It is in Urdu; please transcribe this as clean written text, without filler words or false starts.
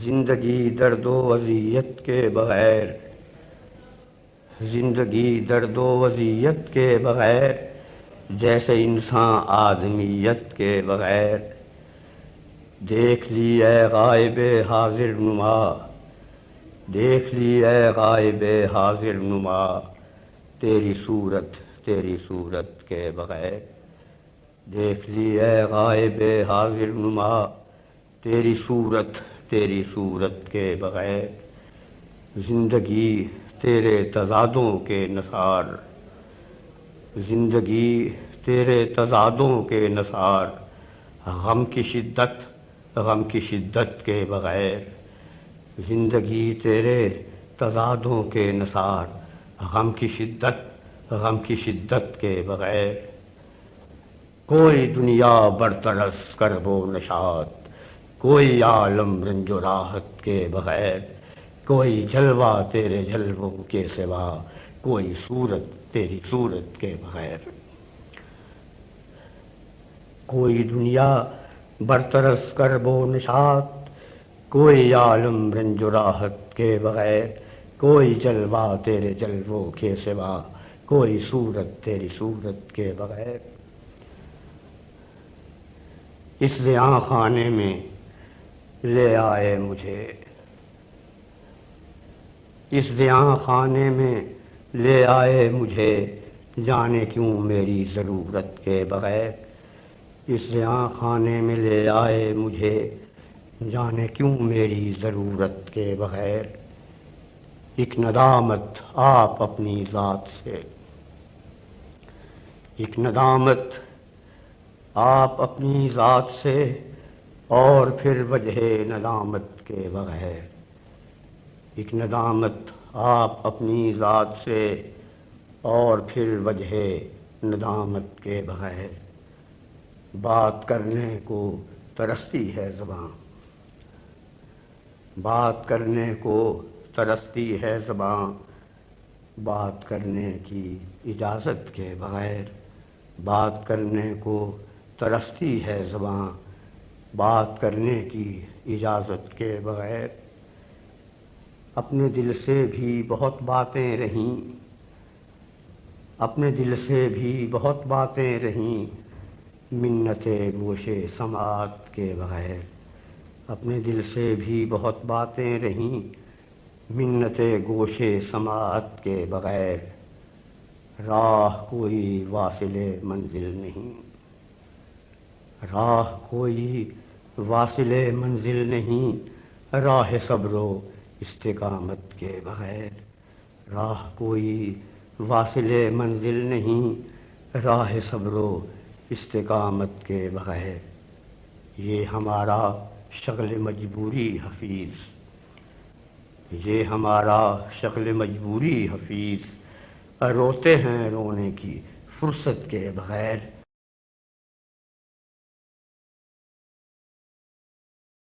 زندگی درد و اذیت کے بغیر، زندگی درد و اذیت کے بغیر، جیسے انسان آدمیت کے بغیر۔ دیکھ لی اے غائب حاضر نما، دیکھ لی اے غائب حاضر نما، تیری صورت کے بغیر۔ دیکھ لی اے غائب حاضر نما، تیری صورت کے بغیر۔ زندگی تیرے تضادوں کے نثار، زندگی تیرے تضادوں کے نثار، غم کی شدت کے بغیر۔ زندگی تیرے تضادوں کے نثار، غم کی شدت کے بغیر۔ کوئی دنیا برطرف کرب و نشاط، کوئی عالم رنج و راحت کے بغیر۔ کوئی جلوہ تیرے جلووں کے سوا، کوئی صورت تیری صورت کے بغیر۔ کوئی دنیا برطرف کرب و نشاط، کوئی عالم رنج و راحت کے بغیر۔ کوئی جلوہ تیرے جلووں کے سوا، کوئی صورت تیری صورت کے بغیر۔ اس زیاں خانے میں لے آئے مجھے، اس زیاں خانے میں لے آئے مجھے، جانے کیوں میری ضرورت کے بغیر۔ اس زیاں خانے میں لے آئے مجھے، جانے کیوں میری ضرورت کے بغیر۔ ایک ندامت آپ اپنی ذات سے، ایک ندامت آپ اپنی ذات سے، اور پھر وجہ ندامت کے بغیر۔ ایک ندامت آپ اپنی ذات سے، اور پھر وجہ ندامت کے بغیر۔ بات کرنے کو ترستی ہے زباں، بات کرنے کو ترستی ہے زباں، بات کرنے کی اجازت کے بغیر۔ بات کرنے کو ترستی ہے زباں، بات کرنے کی اجازت کے بغیر۔ اپنے دل سے بھی بہت باتیں رہیں، اپنے دل سے بھی بہت باتیں رہیں، منت گوش سماعت کے بغیر۔ اپنے دل سے بھی بہت باتیں رہیں، منت گوش سماعت کے بغیر۔ راہ کوئی واصل منزل نہیں، راہ کوئی واصل منزل نہیں، راہ صبر و استقامت کے بغیر۔ راہ کوئی واصل منزل نہیں، راہ صبر و استقامت کے بغیر۔ یہ ہمارا شغل مجبوری حفیظ، یہ ہمارا شغل مجبوری حفیظ، روتے ہیں رونے کی فرصت کے بغیر۔